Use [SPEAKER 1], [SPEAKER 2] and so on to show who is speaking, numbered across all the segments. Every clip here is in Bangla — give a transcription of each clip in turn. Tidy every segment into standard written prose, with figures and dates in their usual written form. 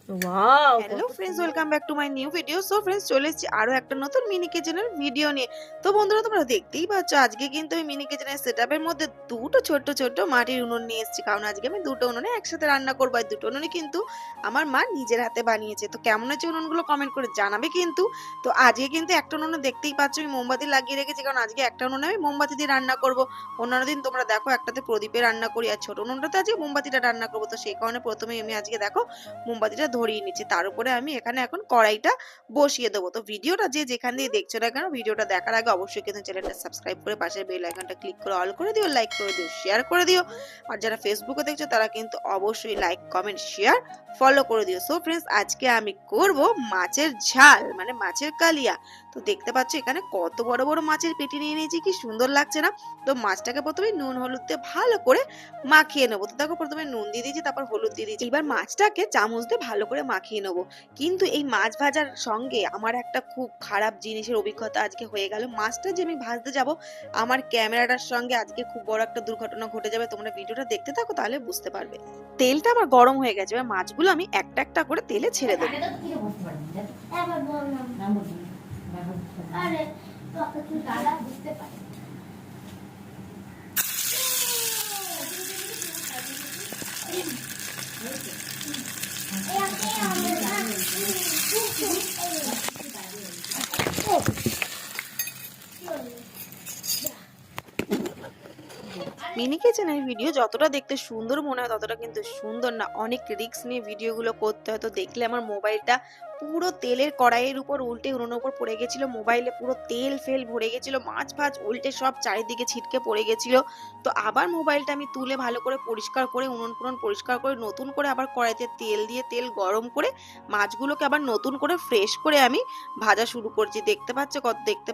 [SPEAKER 1] Wow,
[SPEAKER 2] hello friends, welcome back to my new video. So friends, চলে এসেছি আরো একটা নতুন মিনি কিচেনের ভিডিও নিয়ে। তো বন্ধুরা, তোমরা দেখতেই পাচ্ছ আজকে কিন্তু আমি মিনি কিচেনের সেটআপের মধ্যে দুটো ছোট্ট ছোট্ট মাটির উনুন নিয়ে এসেছি, কারণ আজকে আমি দুটো উনুনে একসাথে রান্না করবো। আর দুটো উনুনে কিন্তু আমার মা নিজের হাতে বানিয়েছে। তো কেমন হচ্ছে উনুনগুলো কমেন্ট করে জানাবে কিন্তু। তো আজকে কিন্তু একটা উনুনে দেখতেই পাচ্ছ আমি মোমবাতি লাগিয়ে রেখেছি, কারণ আজকে একটা উনুনে আমি মোমবাতি দিয়ে রান্না করবো। অন্যান্য দিন তোমরা দেখো একটাতে প্রদীপে রান্না করি, আর ছোট উনুনটাতে আজকে মোমবাতিটা রান্না করবো। তো সেই কারণে প্রথমে আমি আজকে দেখো মোমবাতিটা ধরিয়ে নিচ্ছি, তার উপরে আমি এখানে এখন কড়াইটা বসিয়ে দেবো। তো ভিডিওটা যে যেখান দিয়ে দেখছো না কেন, ভিডিওটা দেখার আগে অবশ্যই কিন্তু চ্যানেলটা সাবস্ক্রাইব করে পাশের বেল আইকনটা ক্লিক করে অল করে দিও, লাইক করে দিও, শেয়ার করে দিও। আর যারা ফেসবুকে দেখছো তারা কিন্তু অবশ্যই লাইক, কমেন্ট, শেয়ার, ফলো করে দিও। সো ফ্রেন্ডস, আজকে আমি করব মাছের ঝাল, মানে মাছের কালিয়া। তো দেখতে পাচ্ছ এখানে কত বড় বড় মাছের পেটি নিয়ে নিয়েছি, কি সুন্দর লাগছে না? তো মাছটাকে প্রথমে নুন হলুদ দিয়ে ভালো করে মাখিয়ে নেবো। তো দেখো প্রথমে নুন দিয়ে দিয়েছি, তারপর হলুদ দিয়ে দিয়েছি। এবার মাছটাকে চামচ দিয়ে ভালো করে মাখিয়ে নেবো। কিন্তু এই মাছ ভাজার সঙ্গে আমার একটা খুব খারাপ জিনিসের অভিজ্ঞতা আজকে হয়ে গেল। মাছটা যে আমি ভাজতে যাব, আমার ক্যামেরাটার সঙ্গে আজকে খুব বড় একটা দুর্ঘটনা ঘটে যাবে। তোমরা ভিডিওটা দেখতে থাকো, তাহলে বুঝতে পারবে। তেলটা আমার গরম হয়ে গেছে, এবার মাছগুলো আমি একটা একটা করে তেলে ছেড়ে দেবো। মিনি কিচেনের ভিডিও যতটা দেখতে সুন্দর মনে হয় ততটা কিন্তু সুন্দর না। অনেক রিস্ক নিয়ে ভিডিওগুলো করতে হয়। তো দেখলে আমার মোবাইলটা পুরো তেলের কড়াইয়ের উপর উল্টে উনুনের উপর পড়ে গেছিল, মোবাইলে পুরো তেল ফেল ভরে গেছিল, মাছ ফাছ উল্টে সব চারিদিকে ছিটকে পড়ে গেছিল। তো আবার মোবাইলটা আমি তুলে ভালো করে পরিষ্কার করে উনুন ফুনুন পরিষ্কার করে নতুন করে আবার কড়াইতে তেল দিয়ে তেল গরম করে মাছগুলোকে আবার নতুন করে ফ্রেশ করে আমি ভাজা শুরু করছি। দেখতে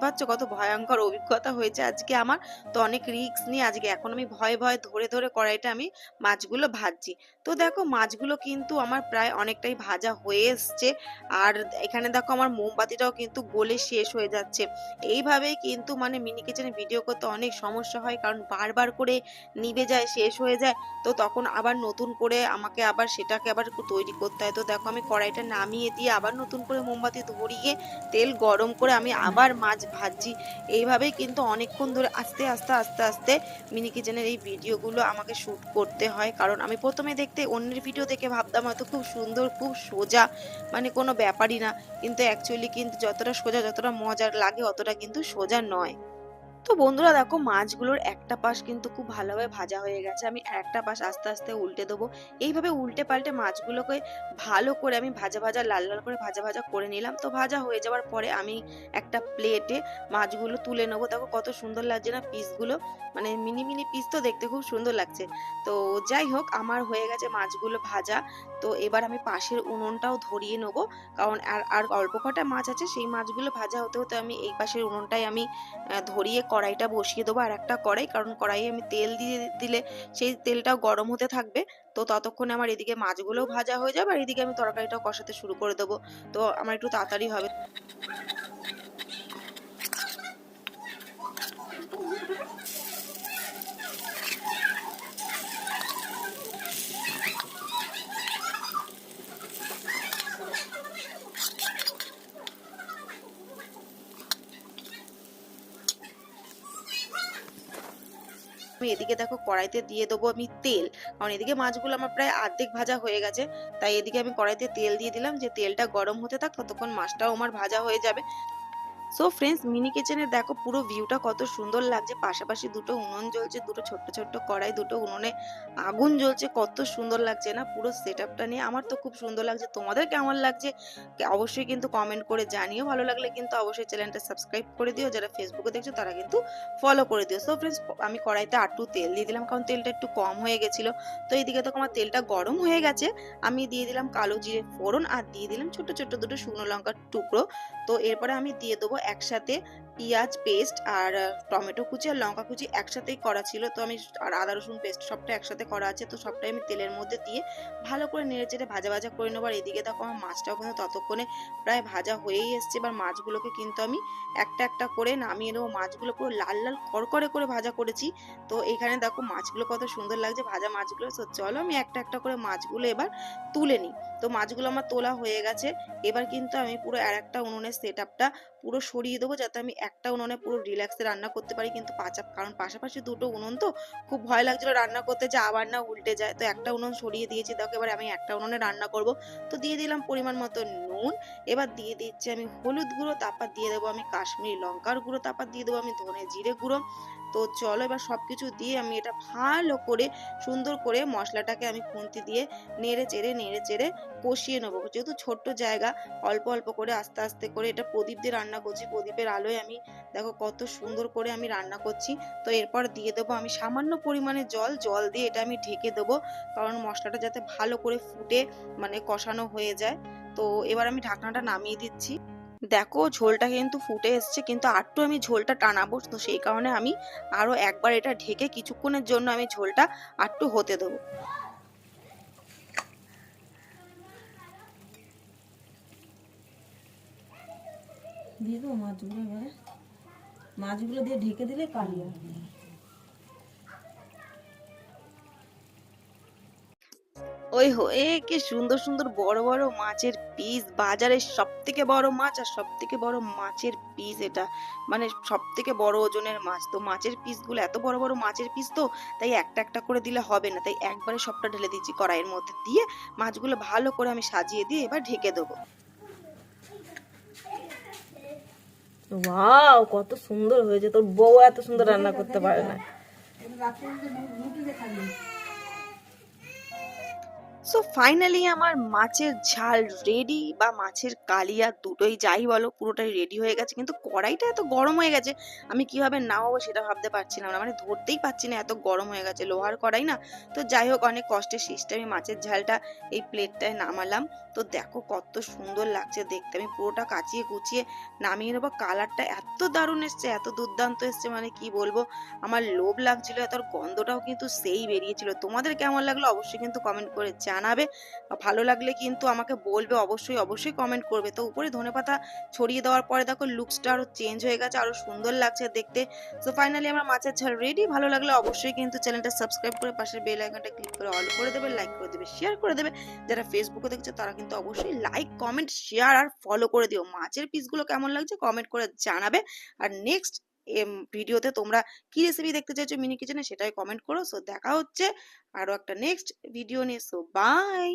[SPEAKER 2] পাচ্ছ কত ভয়ঙ্কর অভিজ্ঞতা হয়েছে আজকে আমার। তো অনেক রিস্ক নিয়ে আজকে এখন আমি ভয়ে ভয়ে ধরে ধরে কড়াইটা আমি মাছগুলো ভাজছি। তো দেখো মাছগুলো কিন্তু আমার প্রায় অনেকটাই ভাজা হয়ে এসছে। আর এখানে দেখো আমার মোমবাতিটাও কিন্তু গলে শেষ হয়ে যাচ্ছে। এইভাবেই কিন্তু মানে মিনি কিচেনে ভিডিও করতে অনেক সমস্যা হয়, কারণ বারবার করে নিভে যায়, শেষ হয়ে যায়। তো তখন আবার নতুন করে আমাকে আবার সেটাকে আবার তৈরি করতে হয়। তো দেখো আমি কড়াইটা নামিয়ে দিয়ে আবার নতুন করে মোমবাতি ধরিয়ে তেল গরম করে আমি আবার মাছ ভাজছি। এইভাবেই কিন্তু অনেকক্ষণ ধরে আস্তে আস্তে আস্তে আস্তে মিনি কিচেনের এই ভিডিওগুলো আমাকে শুট করতে হয়। কারণ আমি প্রথমে দেখতে অন্যের ভিডিও দেখে ভাবতাম হয়তো খুব সুন্দর, খুব সোজা, মানে কোনো ব্যাপারই না। কিন্তু অ্যাকচুয়ালি কিন্তু যতটা সোজা, যতটা মজার লাগে অতটা কিন্তু সোজা নয়। তো বন্ধুরা দেখো মাছগুলোর একটা পাশ কিন্তু খুব ভালোভাবে ভাজা হয়ে গেছে, আমি একটা পাশ আস্তে আস্তে উল্টে দেবো। এইভাবে উল্টে পাল্টে মাছগুলোকে ভালো করে আমি ভাজা ভাজা লাল লাল করে ভাজা ভাজা করে নিলাম। তো ভাজা হয়ে যাওয়ার পরে আমি একটা প্লেটে মাছগুলো তুলে নেবো। দেখো কত সুন্দর লাগছে না পিসগুলো, মানে মিনি মিনি পিস, তো দেখতে খুব সুন্দর লাগছে। তো যাই হোক, আমার হয়ে গেছে মাছগুলো ভাজা। তো এবার আমি পাশের উনুনটাও ধরিয়ে নেবো, কারণ আর আর অল্প কটা মাছ আছে, সেই মাছগুলো ভাজা হতে হতে আমি এই পাশের উনুনটাই আমি ধরিয়ে কড়াইটা বসিয়ে দেবো। আর একটা কড়াই, কারণ কড়াইয়ে আমি তেল দিয়ে দিলে সেই তেলটাও গরম হতে থাকবে। তো ততক্ষণে আমার এদিকে মাছগুলোও ভাজা হয়ে যাবে, আর এদিকে আমি তরকারিটাও কষাতে শুরু করে দেবো। তো আমার একটু তাড়াতাড়ি হবে। আমি এদিকে দেখো কড়াইতে দিয়ে দেবো আমি তেল, কারণ এদিকে মাছগুলো আমার প্রায় অর্ধেক ভাজা হয়ে গেছে। তাই এদিকে আমি কড়াইতে তেল দিয়ে দিলাম, যে তেলটা গরম হতে থাক ততক্ষণ মাছটাও আমার ভাজা হয়ে যাবে। সো ফ্রেন্ডস, মিনি কিচেনে দেখো পুরো ভিউটা কত সুন্দর লাগছে। পাশাপাশি দুটো উনুন জ্বলছে, দুটো ছোট্ট ছোট্ট কড়াই, দুটো উনুনে আগুন জ্বলছে, কত সুন্দর লাগছে না পুরো সেটআপটা নিয়ে। আমার তো খুব সুন্দর লাগছে, তোমাদের কেমন লাগছে অবশ্যই কিন্তু কমেন্ট করে জানিও। ভালো লাগলে কিন্তু অবশ্যই চ্যানেলটা সাবস্ক্রাইব করে দিও, যারা ফেসবুকে দেখছো তারা কিন্তু ফলো করে দিও। সো ফ্রেন্ডস, আমি কড়াইতে আটটু তেল দিয়ে দিলাম, কারণ তেলটা একটু কম হয়ে গেছিল। তো এইদিকে তো আমার তেলটা গরম হয়ে গেছে, আমি দিয়ে দিলাম কালো জিরে ফোড়ন, আর দিয়ে দিলাম ছোট ছোট দুটো শুকনো লঙ্কার টুকরো। তো এরপরে আমি দিয়ে দেবো একসাথে পিঁয়াজ পেস্ট আর টমেটো কুচি আর লঙ্কা কুচি একসাথেই করা ছিল। তো আমি আর আদা রসুন পেস্ট সবটা একসাথে করা আছে। তো সবটাই আমি তেলের মধ্যে দিয়ে ভালো করে নেড়েচেড়ে ভাজা ভাজা করে নেবো। আর এদিকে দেখো আমার মাছটাও কিন্তু ততক্ষণে প্রায় ভাজা হয়েই এসছে। এবার মাছগুলোকে কিন্তু আমি একটা একটা করে নামিয়ে নেবো। মাছগুলো পুরো লাল লাল করকরে করে ভাজা করেছি। তো এখানে দেখো মাছগুলো কত সুন্দর লাগছে ভাজা মাছগুলো। তো চলো আমি একটা একটা করে মাছগুলো এবার তুলে নিই। তো মাছগুলো আমার তোলা হয়ে গেছে। এবার কিন্তু আমি পুরো আরেকটা উনুনের সেটআপটা পুরো সরিয়ে দেবো, যাতে আমি একটা উনুনে পুরো রিল্যাক্সে রান্না করতে পারি। কিন্তু কারণ পাশাপাশি দুটো উনুন, তো খুব ভয় লাগছিল রান্না করতে যে আবার না উল্টে যায়। তো একটা উনুন সরিয়ে দিয়েছি। দেখো এবার আমি একটা উনুনে রান্না করব। তো দিয়ে দিলাম পরিমাণ মতো নুন। এবার দিয়ে দিচ্ছি আমি হলুদ গুঁড়ো, তারপর দিয়ে দেবো আমি কাশ্মীরি লঙ্কার গুঁড়ো, তারপর দিয়ে দেবো আমি ধনে জিরে গুঁড়ো। তো চলো এবার সবকিছু দিয়ে আমি এটা ভালো করে সুন্দর করে মশলাটাকে আমি খুন্তি দিয়ে নেড়ে চেড়ে কষিয়ে নেবো। যেহেতু ছোট্ট জায়গা, অল্প অল্প করে আস্তে আস্তে করে এটা প্রদীপ দিয়ে রান্না করছি। প্রদীপের আলোয় আমি দেখো কত সুন্দর করে আমি রান্না করছি। তো এরপর দিয়ে দেবো আমি সামান্য পরিমাণে জল দিয়ে এটা আমি ঢেকে দেবো, কারণ মশলাটা যাতে ভালো করে ফুটে মানে কষানো হয়ে যায়। তো এবার আমি ঢাকনাটা নামিয়ে দিচ্ছি। দেখো ঝোলটা কিন্তু ফুটে এসছে, কিন্তু আরটু আমি ঝোলটা টানাবো। তো সেই কারণে আমি আরো একবার এটা ঢেকে কিছুক্ষণের জন্য আমি ঝোলটা আরটু হতে দেবো।
[SPEAKER 1] দিয়ে দেবো মাছগুলো, এবারে মাছগুলো দিয়ে ঢেকে দিলে কালিয়া।
[SPEAKER 2] ওই হয়ে কি সুন্দর সুন্দর বড় বড় মাছের পিস, বাজারের সব থেকে বড় মাছ আর সব থেকে বড় মাছের পিস এটা, মানে সব থেকে বড় ওজনের মাছ। তো মাছের পিসগুলো এত বড় বড় মাছের পিস, তো তাই একটা একটা করে দিলে হবে না, তাই একবারে সবটা ঢেলে দিচ্ছি কড়াইয়ের মধ্যে দিয়ে। মাছগুলো ভালো করে আমি সাজিয়ে দিয়ে এবার ঢেকে দেবো।
[SPEAKER 1] ওয়াও, কত সুন্দর হয়েছে! তোর বউ এত সুন্দর রান্না করতে পারে না।
[SPEAKER 2] সো ফাইনালি আমার মাছের ঝাল রেডি, বা মাছের কালিয়া দুটোই যাই বলো, পুরোটাই রেডি হয়ে গেছে। কিন্তু কড়াইটা এত গরম হয়ে গেছে, আমি কিভাবে নামাবো সেটা ভাবতে পারছিলাম না, মানে ধরতেই পারছি না, এত গরম হয়ে গেছে, লোহার কড়াই না। তো যাই হোক, অনেক কষ্টে শেষটা আমি মাছের ঝালটা এই প্লেটটায় নামালাম। তো দেখো কত সুন্দর লাগছে দেখতে। আমি পুরোটা কাচিয়ে কুচিয়ে নামিয়ে নেবো। কালারটা এত দারুণ এসছে, এত দুর্দান্ত এসছে, মানে কি বলবো। আমার লোভ লাগছিল, এত গন্ধটাও কিন্তু সেই বেরিয়েছিল। তোমাদের কেমন লাগলো অবশ্যই কিন্তু কমেন্ট করে জানাবে। ভালো লাগলে কিন্তু আমাকে বলবে, অবশ্যই অবশ্যই কমেন্ট করবে। তো উপরে ধনেপাতা ছড়িয়ে দেওয়ার পরে দেখো লুকসটা আরো চেঞ্জ হয়ে গেছে, আরো সুন্দর লাগছে দেখতে। সো ফাইনালি আমার মাছের ঝাল রেডি। ভালো লাগলে অবশ্যই কিন্তু চ্যানেলটা সাবস্ক্রাইব করে পাশের বেল আইকনটা ক্লিক করে অল করে দেবে, লাইক করে দেবে, শেয়ার করে দেবে। যারা ফেসবুকে দেখছো তারা কিন্তু অবশ্যই লাইক কমেন্ট শেয়ার আর ফলো করে দিও। মাছের পিসগুলো কেমন লাগছে কমেন্ট করে জানাবে। আর নেক্সট ভিডিওতে তোমরা কি রেসিপি দেখতে চাইছো মিনি কিচেনে সেটাই কমেন্ট করো। সো দেখা হচ্ছে আরো একটা নেক্সট ভিডিও নিয়ে। So by.